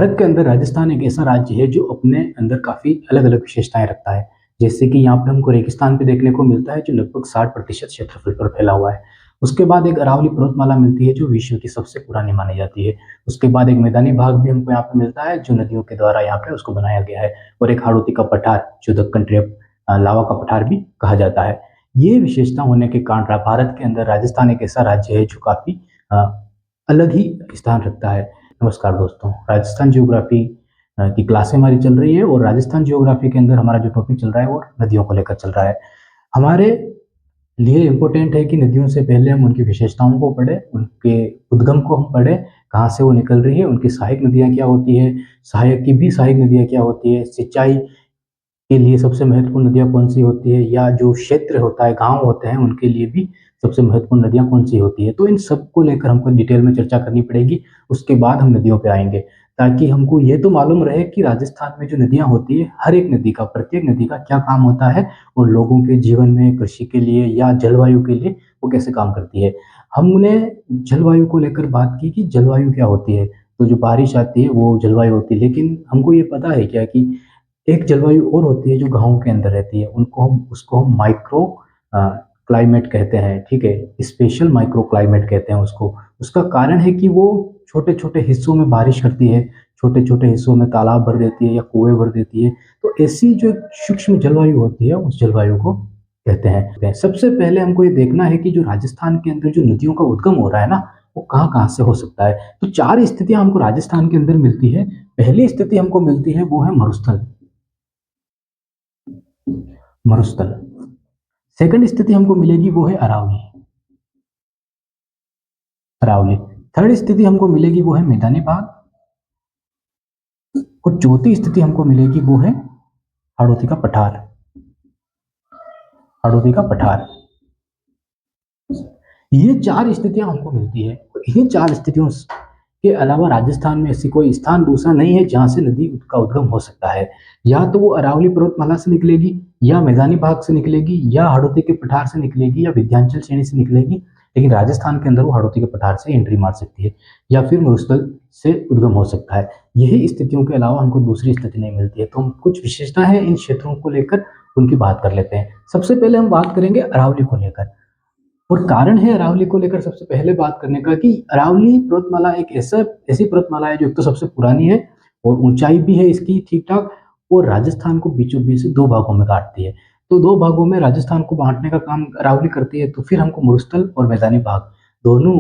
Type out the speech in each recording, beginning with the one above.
भारत के अंदर राजस्थान एक ऐसा राज्य है जो अपने अंदर काफ़ी अलग-अलग विशेषताएँ रखता है। जैसे कि यहाँ पे हमको रेगिस्तान भी देखने को मिलता है जो लगभग 60% क्षेत्रफल पर फैला हुआ है। उसके बाद एक अरावली पर्वतमाला मिलती है जो विश्व की सबसे पुरानी मानी जाती है। उसके बाद एक मैदानी भाग भी हमको यहाँ पे मिलता है जो नदियों के द्वारा यहाँ पे उसको बनाया गया है और एक हाड़ौती का पठार जो दक्कन ट्रेप लावा का पठार भी कहा जाता है। ये विशेषता होने के कारण भारत के अंदर राजस्थान एक ऐसा राज्य है जो काफ़ी अ, अलग ही स्थान रखता है। नमस्कार दोस्तों, राजस्थान ज्योग्राफी की क्लासें हमारी चल रही है और राजस्थान ज्योग्राफी के अंदर हमारा जो टॉपिक चल रहा है वो नदियों को लेकर चल रहा है। हमारे लिए इम्पोर्टेंट है कि नदियों से पहले हम उनकी विशेषताओं को पढ़ें, उनके उद्गम को हम पढ़ें, कहाँ से वो निकल रही है, उनकी सहायक नदियाँ क्या होती है, सहायक की भी सहायक नदियाँ क्या होती है, सिंचाई के लिए सबसे महत्वपूर्ण नदियाँ कौन-सी होती है या जो क्षेत्र होता है, गाँव होते हैं, उनके लिए भी सबसे महत्वपूर्ण नदियाँ कौन-सी होती है। तो इन सबको लेकर हमको डिटेल में चर्चा करनी पड़ेगी, उसके बाद हम नदियों पे आएँगे, ताकि हमको ये तो मालूम रहे कि राजस्थान में जो नदियाँ होती हैं, हर एक नदी का, प्रत्येक नदी का क्या काम होता है और लोगों के जीवन में, कृषि के लिए या जलवायु के लिए वो कैसे काम करती है। हमने जलवायु को लेकर बात की कि जलवायु क्या होती है, तो जो बारिश आती है वो जलवायु होती है, लेकिन हमको ये पता है क्या कि एक जलवायु और होती है जो गाँव के अंदर रहती है, उसको हम माइक्रो क्लाइमेट कहते हैं, ठीक है? स्पेशल माइक्रो क्लाइमेट कहते हैं उसको। उसका कारण है कि वो छोटे-छोटे हिस्सों में बारिश करती है, छोटे-छोटे हिस्सों में तालाब भर देती है या कुएँ भर देती है। तो ऐसी जो सूक्ष्म जलवायु होती है, उस जलवायु को कहते हैं। सबसे पहले हमको ये देखना है कि जो राजस्थान के अंदर जो नदियों का उद्गम हो रहा है ना, वो कहाँ-कहाँ से हो सकता है। तो 4 स्थितियाँ हमको राजस्थान के अंदर मिलती है। पहली स्थिति हमको मिलती है वो है मरुस्थल। मरुस्थल। सेकंड स्थिति हमको मिलेगी वो है अरावली। अरावली। थर्ड स्थिति हमको मिलेगी वो है मैदानी भाग और चौथी स्थिति हमको मिलेगी वो है हाड़ौती का पठार। हाड़ौती का पठार। ये 4 स्थितियाँ हमको मिलती है। इन्हीं 4 स्थितियों के अलावा राजस्थान में ऐसी कोई स्थान दूसरा नहीं है जहाँ से नदी का उद्गम हो सकता है। या तो वो अरावली पर्वतमाला से निकलेगी या मैदानी भाग से निकलेगी या हाड़ौती के पठार से निकलेगी या विंध्याचल श्रेणी से निकलेगी। लेकिन राजस्थान के अंदर वो हाड़ौती के पठार से एंट्री मार सकती है या फिर मरुस्थल से उद्गम हो सकता है। यही स्थितियों के अलावा हमको दूसरी स्थिति नहीं मिलती है। तो हम कुछ विशेषता है इन क्षेत्रों को लेकर उनकी बात कर लेते हैं। सबसे पहले हम बात करेंगे अरावली को लेकर। और कारण है अरावली को लेकर सबसे पहले बात करने का कि अरावली पर्वतमाला एक ऐसी पर्वतमाला है जो एक तो सबसे पुरानी है और ऊंचाई भी है इसकी ठीक-ठाक और राजस्थान को बीचों-बीच से 2 भागों में काटती है। तो 2 भागों में राजस्थान को बाँटने का काम अरावली करती है, तो फिर हमको मरुस्थल और मैदानी भाग दोनों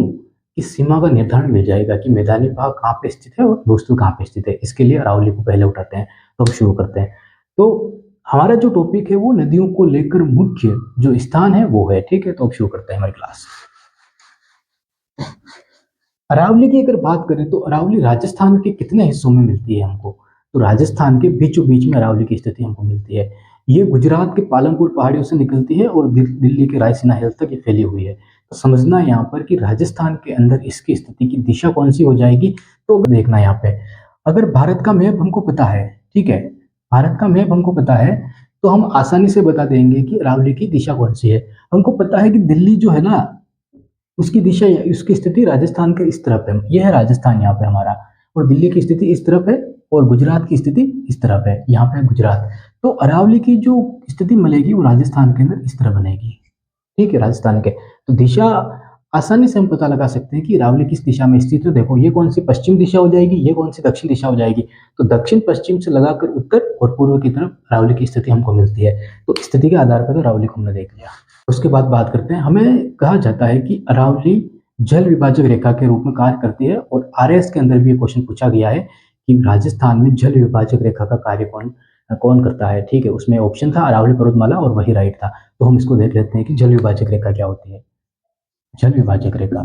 की सीमा का निर्धारण मिल जाएगा कि मैदानी भाग कहाँ पे स्थित है और मरुस्थल कहाँ पे स्थित है। इसके लिए अरावली को पहले उठाते हैं, तो अब शुरू करते हैं। तो हमारा जो टॉपिक है वो नदियों को लेकर मुख्य जो स्थान है वो है, ठीक है? तो अब शुरू करते हैं हमारी क्लास। अरावली की अगर बात करें तो अरावली राजस्थान के कितने हिस्सों में मिलती है हमको? तो राजस्थान के बीचों-बीच में अरावली की स्थिति हमको मिलती है। ये गुजरात के पालमपुर पहाड़ियों से निकलती है और दिल्ली के रायसीना हिल्स तक ये फैली हुई है। तो समझना यहाँ पर कि राजस्थान के अंदर इसकी स्थिति की दिशा कौन-सी हो जाएगी, तो देखना यहाँ पे। अगर भारत का मैप हमको पता है, ठीक है? भारत का मैप हमको पता है, तो हम आसानी से बता देंगे कि अरावली की दिशा कौन-सी है। हमको पता है कि दिल्ली जो है ना उसकी दिशा उसकी स्थिति राजस्थान के इस तरफ है। ये है राजस्थान यहाँ पे हमारा और दिल्ली की स्थिति इस तरफ है और गुजरात की स्थिति इस तरफ है। यहाँ पे है गुजरात। तो अरावली की जो स्थिति मिलेगी वो राजस्थान के अंदर इस तरह बनेगी। ठीक है, राजस्थान के। तो दिशा आसानी से हम पता लगा सकते हैं कि अरावली किस दिशा में स्थित है। देखो ये कौन सी पश्चिम दिशा हो जाएगी, ये कौन सी दक्षिण दिशा हो जाएगी। तो दक्षिण पश्चिम से लगाकर उत्तर और पूर्व की तरफ अरावली की स्थिति हमको मिलती है। तो स्थिति के आधार पर तो अरावली को हमने देख लिया। उसके बाद बात करते हैं, हमें कहा जाता है कि अरावली जल विभाजक रेखा के रूप में कार्य करती है और आरएस के अंदर भी ये क्वेश्चन पूछा गया है कि राजस्थान में जल विभाजक रेखा का कार्य कौन कौन करता है। ठीक है, उसमें ऑप्शन था अरावली पर्वतमाला और वही राइट था। तो हम इसको देख लेते हैं कि जल विभाजक रेखा क्या होती है। जल विभाजक रेखा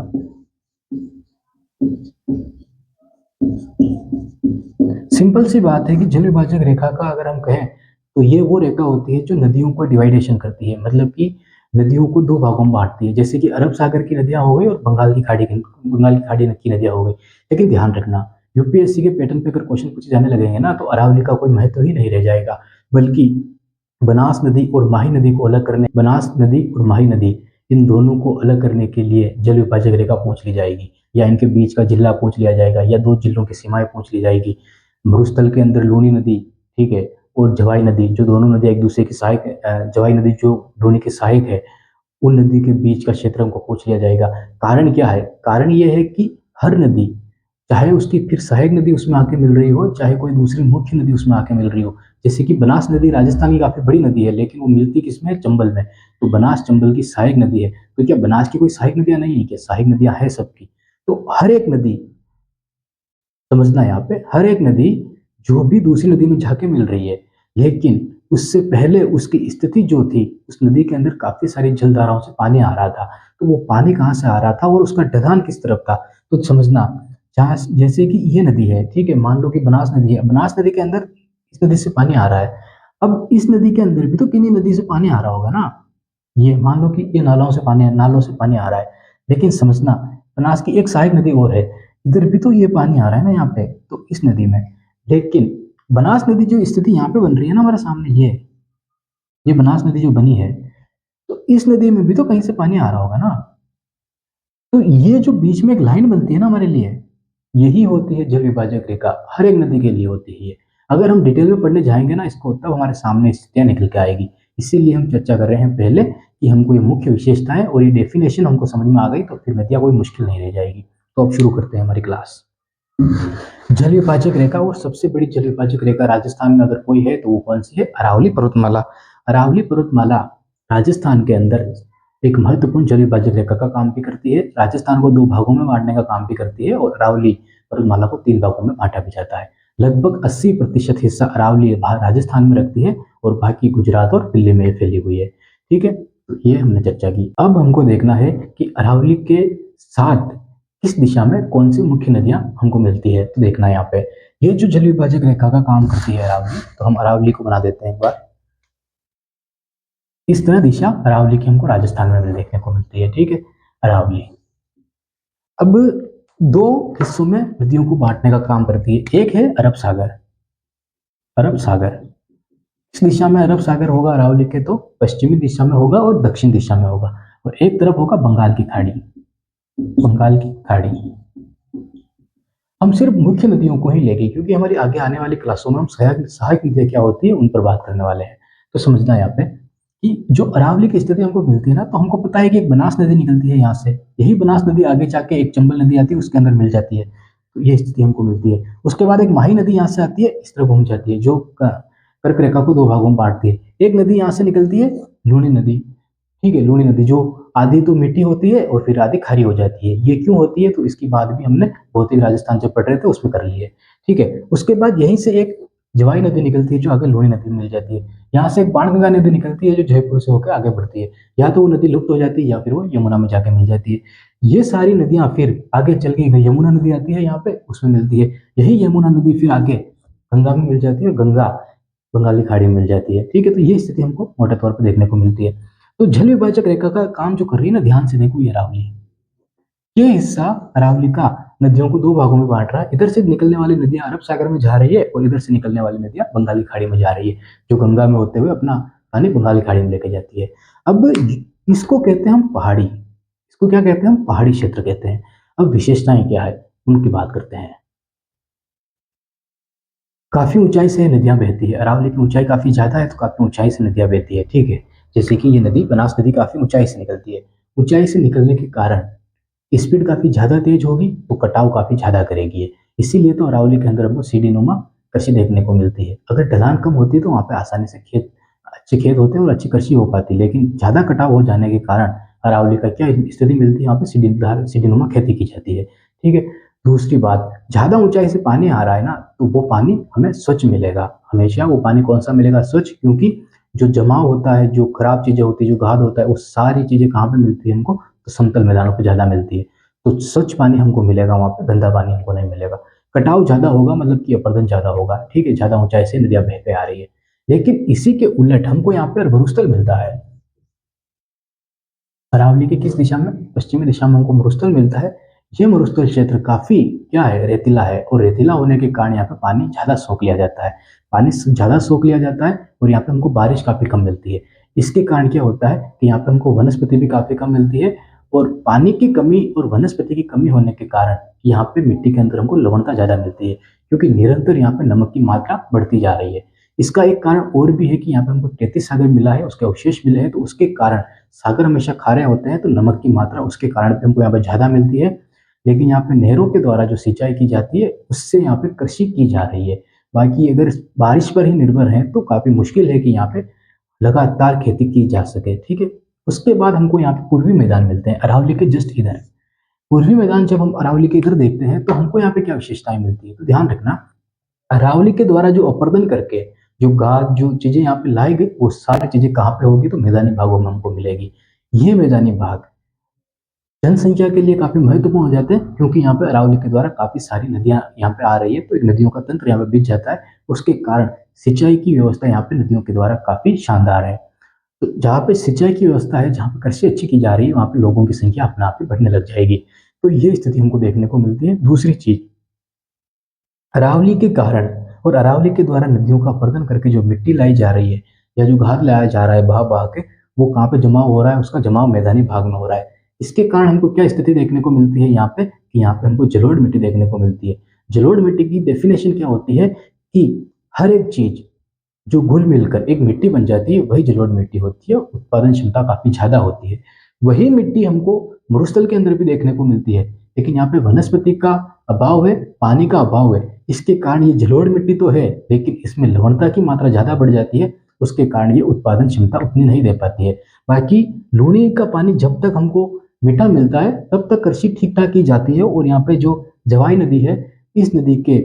सिंपल सी बात है कि जल विभाजक रेखा का अगर हम कहें तो ये वो रेखा होती है जो नदियों को डिवाइडेशन करती है, मतलब कि नदियों को 2 भागों में बाँटती है। जैसे कि अरब सागर की नदियाँ हो गई और बंगाल की खाड़ी की नदियाँ हो गई। लेकिन ध्यान रखना, यूपीएससी के पैटर्न पे अगर क्वेश्चन पूछे जाने लगेंगे ना तो अरावली का कोई महत्व ही नहीं रह जाएगा, बल्कि बनास नदी और माही नदी इन दोनों को अलग करने के लिए जल विभाजक रेखा पूछ ली जाएगी या इनके बीच का जिला पूछ लिया जाएगा या 2 जिलों की सीमाएँ पूछ ली जाएगी। मरुस्थल के अंदर लूनी नदी, ठीक है, और जवाई नदी, जो दोनों नदी एक दूसरे की सहायक, जवाई नदी जो लूनी की सहायक है, उन नदी के बीच का क्षेत्र हमको पूछ लिया जाएगा। कारण क्या है? कारण ये है कि हर नदी, चाहे उसकी फिर सहायक नदी उसमें आके मिल रही हो, चाहे कोई दूसरी मुख्य नदी उसमें आके मिल रही हो, जैसे कि बनास नदी राजस्थान की काफी बड़ी नदी है, लेकिन वो मिलती किसमें है? चंबल में। तो बनास चंबल की सहायक नदी है। तो क्या बनास की कोई सहायक नदियां नहीं है क्या? सहायक नदियां है सबकी। तो हर एक नदी, समझना यहाँ पे, हर एक नदी जो भी दूसरी नदी में जाके मिल रही है, लेकिन उससे पहले उसकी स्थिति जो थी, उस नदी के अंदर काफी सारी जलधाराओं से पानी आ रहा था। तो वो पानी कहाँ से आ रहा था और उसका ढलान किस तरफ था? तो समझना, जहाँ जैसे कि ये नदी है, ठीक है, मान लो कि बनास नदी है, बनास नदी के अंदर इस नदी से पानी आ रहा है। अब इस नदी के अंदर भी तो किन्हीं नदी से पानी आ रहा होगा ना। ये मान लो कि ये नालों से पानी, नालों से पानी आ रहा है, लेकिन समझना, बनास की एक सहायक नदी और है, इधर भी तो ये पानी आ रहा है ना यहाँ पे, तो इस नदी में। लेकिन बनास नदी जो स्थिति यहाँ पे बन रही है ना हमारे सामने, ये बनास नदी जो बनी है, तो इस नदी में भी तो कहीं से पानी आ रहा होगा ना। तो ये जो बीच में एक लाइन बनती है ना हमारे लिए, यही होती है जल विभाजक रेखा, हर एक नदी के लिए होती है। अगर हम डिटेल में पढ़ने जाएंगे ना इसको, तब हमारे सामने स्थितियां निकल के आएगी। इसीलिए हम चर्चा कर रहे हैं पहले कि हमको ये मुख्य विशेषताएं और ये डेफिनेशन हमको समझ में आ गई, तो फिर नदियां कोई मुश्किल नहीं रह जाएगी। तो अब शुरू करते हैं हमारी क्लास। जल विभाजक रेखा, और सबसे बड़ी जल विभाजक रेखा राजस्थान में अगर कोई है तो वो कौन सी है? अरावली पर्वतमाला। अरावली पर्वतमाला राजस्थान के अंदर एक महत्वपूर्ण जल विभाजक रेखा का काम भी करती है, राजस्थान को दो भागों में बांटने का काम भी करती है, और अरावली पर्वतमाला को तीन भागों में बांटा भी जाता है। लगभग 80% हिस्सा अरावली राजस्थान में रखती है, और बाकी गुजरात और दिल्ली में फैली हुई है। ठीक है, तो ये हमने चर्चा की। अब हमको देखना है कि अरावली के साथ किस दिशा में कौन सी मुख्य नदियां हमको मिलती है। तो देखना है यहाँ पे, ये जो जल विभाजक रेखा का काम करती है अरावली, तो हम अरावली को बना देते हैं एक बार। इस तरह दिशा अरावली की हमको राजस्थान में भी देखने को मिलती है। ठीक है, अरावली अब दो हिस्सों में नदियों को बांटने का काम करती है। एक है अरब सागर, अरब सागर, इस दिशा में अरब सागर होगा अरावली के, तो पश्चिमी दिशा में होगा और दक्षिण दिशा में होगा, और एक तरफ होगा बंगाल की खाड़ी, बंगाल की खाड़ी। हम सिर्फ मुख्य नदियों को ही लेंगे, क्योंकि हमारी आगे आने वाली क्लासों में हम सहायक सहायक नदियां क्या होती है उन पर बात करने वाले हैं। तो समझना यहाँ पे कि जो अरावली की स्थिति हमको मिलती है ना, तो हमको पता है कि एक बनास नदी निकलती है यहाँ से, यही बनास नदी आगे जाके एक चंबल नदी आती है, उसके अंदर मिल जाती है, तो ये स्थिति हमको मिलती है। उसके बाद एक माही नदी यहाँ से आती है, इस तरह घूम जाती है, जो कर्क रेखा को दो भागों में बांटती है। एक नदी यहाँ से निकलती है, लूनी नदी, ठीक है, लूनी नदी, जो आधी तो मीठी होती है और फिर आधी खारी हो जाती है। ये क्यों होती है? तो इसकी बात भी हमने भौतिक राजस्थान जब पढ़ रहे थे उसमें कर ली है। ठीक है, उसके बाद यहीं से एक जवाई नदी निकलती है, जो आगे लूनी नदी में मिल जाती है। यहाँ से एक बाणगंगा नदी निकलती है, जो जयपुर से होकर आगे बढ़ती है। या तो वो नदी लुप्त हो जाती है, या फिर वो यमुना में जाके मिल जाती है। ये सारी नदियां फिर आगे चल के यमुना नदी आती है यहाँ पे, उसमें मिलती है। यही यमुना नदी फिर आगे गंगा में मिल जाती है, गंगा बंगाली खाड़ी में मिल जाती है। ठीक है, तो ये स्थिति हमको मोटे तौर पर देखने को मिलती है। तो जल विभाजक रेखा का काम जो कर रही है ना, ध्यान से देखो, ये अरावली, ये हिस्सा अरावली का नदियों को दो भागों में बांट रहा है। इधर से निकलने वाली नदियां अरब सागर में जा रही है, और इधर से निकलने वाली नदियां बंगाली खाड़ी में जा रही है, जो गंगा में होते हुए अपना पानी बंगाली खाड़ी में लेके जाती है। अब इसको कहते हैं हम पहाड़ी, इसको क्या कहते हैं? हम पहाड़ी क्षेत्र कहते हैं। अब विशेषताएं क्या है उनकी बात करते हैं। काफी ऊंचाई से नदियां बहती है, अरावली की ऊंचाई काफी ज्यादा है, तो काफी ऊंचाई से नदियां बहती है। ठीक है, जैसे कि ये नदी बनास नदी काफी ऊंचाई से निकलती है। ऊंचाई से निकलने के कारण स्पीड काफी ज्यादा तेज होगी, तो कटाव काफी ज्यादा करेगी। इसीलिए तो अरावली के अंदर हमको सीढ़ी नुमा कृषि देखने को मिलती है। अगर ढलान कम होती है तो वहां पे आसानी से खेत, अच्छे खेत होते हैं और अच्छी कृषि हो पाती है, लेकिन ज्यादा कटाव हो जाने के कारण अरावली का क्या स्थिति मिलती है? यहाँ पे सीढ़ी नुमा खेती की जाती है। ठीक है, दूसरी बात, ज्यादा ऊंचाई से पानी आ रहा है ना, तो वो पानी हमें स्वच्छ मिलेगा। हमेशा वो पानी कौन सा मिलेगा? स्वच्छ, क्योंकि जो जमाव होता है, जो खराब चीजें होती है, जो गाद होता है, वो सारी चीजें कहाँ पे मिलती है हमको? तो समतल मैदानों पर ज्यादा मिलती है। तो स्वच्छ पानी हमको मिलेगा, वहां पे गंदा पानी हमको नहीं मिलेगा। कटाव ज्यादा होगा, मतलब कि अपर्दन ज्यादा होगा। ठीक है, ज्यादा ऊंचाई से नदियां बह के आ रही है। लेकिन इसी के उलट हमको यहाँ पे मरुस्थल मिलता है। अरावली की किस दिशा में? पश्चिमी दिशा में हमको मरुस्थल मिलता है। ये मरुस्थल क्षेत्र काफी क्या है? रेतीला है, और रेतीला होने के कारण यहाँ पे पानी ज्यादा सोख लिया जाता है, पानी ज्यादा सोख लिया जाता है, और यहाँ पे हमको बारिश काफी कम मिलती है। इसके कारण क्या होता है कि यहाँ पे हमको वनस्पति भी काफी कम मिलती है, और पानी की कमी और वनस्पति की कमी होने के कारण यहाँ पे मिट्टी के अंदर हमको लवणता ज़्यादा मिलती है, क्योंकि निरंतर यहाँ पे नमक की मात्रा बढ़ती जा रही है। इसका एक कारण और भी है कि यहाँ पे हमको तैतीस सागर मिला है, उसके अवशेष मिले हैं, तो उसके कारण सागर हमेशा खारे होते हैं, तो नमक की मात्रा उसके कारण भी हमको यहाँ पे ज़्यादा मिलती है। लेकिन यहाँ पे नहरों के द्वारा जो सिंचाई की जाती है, उससे यहाँ पे कृषि की जा रही है। बाकी अगर बारिश पर ही निर्भर है तो काफ़ी मुश्किल है कि यहाँ पे लगातार खेती की जा सके, ठीक है। उसके बाद हमको यहाँ पे पूर्वी मैदान मिलते हैं, अरावली के जस्ट इधर। पूर्वी मैदान जब हम अरावली के इधर देखते हैं तो हमको यहाँ पे क्या विशेषताएं मिलती है, तो ध्यान रखना, अरावली के द्वारा जो अपर्दन करके जो घास जो चीजें यहाँ पे लाई गई, वो सारी चीजें कहाँ पे होगी, तो मैदानी भागों में हमको मिलेगी। ये मैदानी भाग जनसंख्या के लिए काफी महत्वपूर्ण हो जाते हैं, क्योंकि यहाँ पे अरावली के द्वारा काफी सारी नदियां यहाँ पे आ रही है, तो एक नदियों का तंत्र यहाँ पे बिछ जाता है। उसके कारण सिंचाई की व्यवस्था यहाँ पे नदियों के द्वारा काफी शानदार है। तो जहाँ पे सिंचाई की व्यवस्था है, जहाँ पे कृषि अच्छी की जा रही है, वहाँ पे लोगों की संख्या अपने आप ही बढ़ने लग जाएगी। तो ये स्थिति हमको देखने को मिलती है। दूसरी चीज, अरावली के कारण और अरावली के द्वारा नदियों का अपर्दन करके जो मिट्टी लाई जा रही है या जो घास लाया जा रहा है बहा बहा के, वो कहाँ पे जमा हो रहा है, उसका जमाव मैदानी भाग में हो रहा है। इसके कारण हमको क्या स्थिति देखने को मिलती है यहाँ पे, कि यहाँ पे हमको जलोढ़ मिट्टी देखने को मिलती है। जलोढ़ मिट्टी की डेफिनेशन क्या होती है कि हर एक चीज जो घुल मिलकर एक मिट्टी बन जाती है, वही जलोढ़ मिट्टी होती है, उत्पादन क्षमता काफी ज्यादा होती है। वही मिट्टी हमको मरुस्थल के अंदर भी देखने को मिलती है, लेकिन यहाँ पे वनस्पति का अभाव है, पानी का अभाव है। इसके कारण ये जलोढ़ मिट्टी तो है, लेकिन इसमें लवणता की मात्रा ज्यादा बढ़ जाती है, उसके कारण ये उत्पादन क्षमता उतनी नहीं दे पाती है। बाकी लूनी का पानी जब तक हमको मीठा मिलता है, तब तक कृषि ठीक ठाक की जाती है। और यहाँ पे जो जवाई नदी है, इस नदी के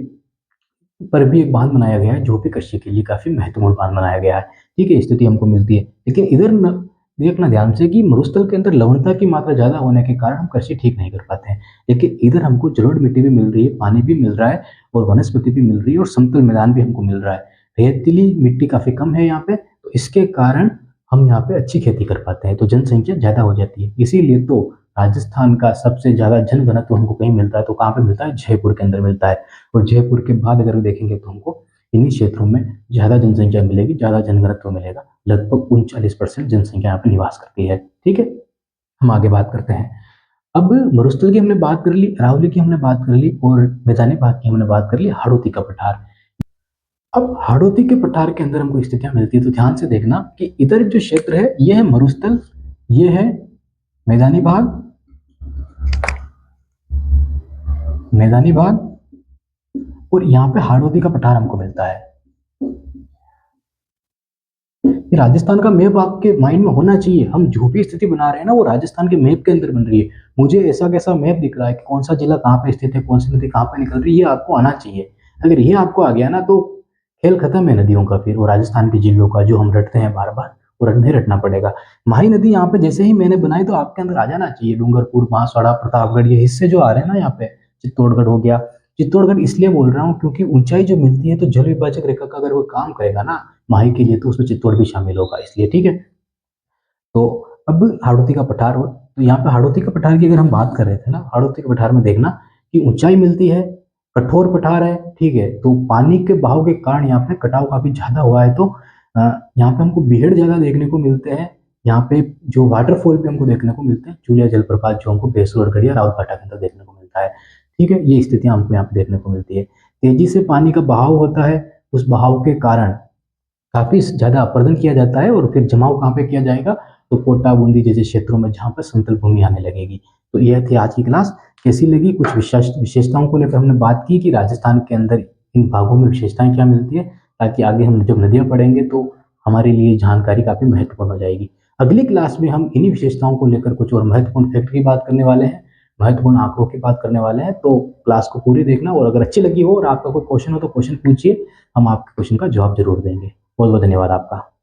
पर भी एक बांध बनाया गया है, जो भी कृषि के लिए काफी महत्वपूर्ण बांध बनाया गया है, ठीक है। स्थिति हमको मिलती है, लेकिन इधर देखना ध्यान से कि मरुस्थल के अंदर लवणता की मात्रा ज्यादा होने के कारण हम कृषि ठीक नहीं कर पाते हैं। लेकिन इधर हमको जलोढ़ मिट्टी भी मिल रही है, पानी भी मिल रहा है, और वनस्पति भी मिल रही है, और समतल मैदान भी हमको मिल रहा है। रेतीली मिट्टी काफी कम है यहाँ पे, तो इसके कारण हम यहाँ पे अच्छी खेती कर पाते हैं, तो जनसंख्या ज्यादा हो जाती है। इसीलिए तो राजस्थान का सबसे ज्यादा जनघनत्व हमको कहीं मिलता है, तो कहाँ पे मिलता है, जयपुर के अंदर मिलता है। और जयपुर के बाद अगर देखेंगे तो हमको इन्हीं क्षेत्रों में ज्यादा जनसंख्या मिलेगी, ज्यादा जनघनत्व मिलेगा। लगभग 39% जनसंख्या यहाँ पे निवास करती है, ठीक है। हम आगे बात करते हैं। अब मरुस्थल की हमने बात कर ली, अरावली की हमने बात कर ली, और मैदानी भाग की हमने बात कर ली, हाड़ौती का पठार। अब हाड़ौती के पठार के अंदर हमको स्थितियां मिलती है, तो ध्यान से देखना कि इधर जो क्षेत्र है, ये है मरुस्थल, ये है मैदानी भाग, मैदानी भाग, और यहाँ पे हाड़ौती का पठार हमको मिलता है। ये राजस्थान का मैप आपके माइंड में होना चाहिए। हम जो भी स्थिति बना रहे हैं ना, वो राजस्थान के मैप के अंदर बन रही है। मुझे ऐसा कैसा मैप दिख रहा है कि कौन सा जिला कहाँ पे स्थित है, कौन सी नदी कहाँ पे निकल रही है, ये आपको आना चाहिए। अगर ये आपको आ गया ना, तो खेल खत्म है नदियों का। फिर वो राजस्थान के जिलों का जो हम रटते हैं बार बार, वो नहीं रटना पड़ेगा। माही नदी यहाँ पे जैसे ही मैंने बनाई, तो आपके अंदर आ जाना चाहिए। डूंगरपुर, बांसवाड़ा, प्रतापगढ़, ये हिस्से जो आ रहे हैं ना यहाँ पे, चित्तौड़गढ़ हो गया। चित्तौड़गढ़ इसलिए बोल रहा हूँ क्योंकि ऊंचाई जो मिलती है, तो जल विभाजक रेखा का अगर वो काम करेगा ना माही के लिए, तो उसमें चित्तौड़ भी शामिल होगा, इसलिए, ठीक है। तो अब हाड़ौती का पठार हो, तो यहाँ पे हाड़ौती का पठार की अगर हम बात कर रहे थे ना, हाड़ौती के पठार में देखना कि ऊंचाई मिलती है, कठोर पठार है, ठीक है। तो पानी के बहाव के कारण यहाँ पे कटाव काफी ज्यादा हुआ है, तो यहाँ पे हमको बीहड़ ज्यादा देखने को मिलते हैं। यहाँ पे जो वाटरफॉल भी हमको देखने को मिलते हैं, चूलिया जलप्रपात, जो हमको बेसुर गढ़िया रावतभाटा के अंदर देखने को मिलता है, ठीक है। ये स्थितियां हमको यहाँ पे देखने को मिलती है। तेजी से पानी का बहाव होता है, उस बहाव के कारण काफी ज्यादा अपर्दन किया जाता है, और फिर जमाव कहाँ पे किया जाएगा, तो कोटा, बूंदी जैसे क्षेत्रों में, जहाँ पर समतल भूमि आने लगेगी। तो यह थी आज की क्लास। कैसी लगी? कुछ विशेषताओं को लेकर हमने बात की कि राजस्थान के अंदर इन भागों में विशेषताएं क्या मिलती है, ताकि आगे हम जब नदियां पढ़ेंगे तो हमारे लिए जानकारी काफी महत्वपूर्ण हो जाएगी। अगली क्लास में हम इन्हीं विशेषताओं को लेकर कुछ और महत्वपूर्ण फैक्ट की बात करने वाले हैं, महत्वपूर्ण आंकड़ों की बात करने वाले हैं। तो क्लास को पूरी देखना, और अगर अच्छी लगी हो और आपका कोई क्वेश्चन हो तो क्वेश्चन पूछिए, हम आपके क्वेश्चन का जवाब जरूर देंगे। बहुत बहुत धन्यवाद आपका।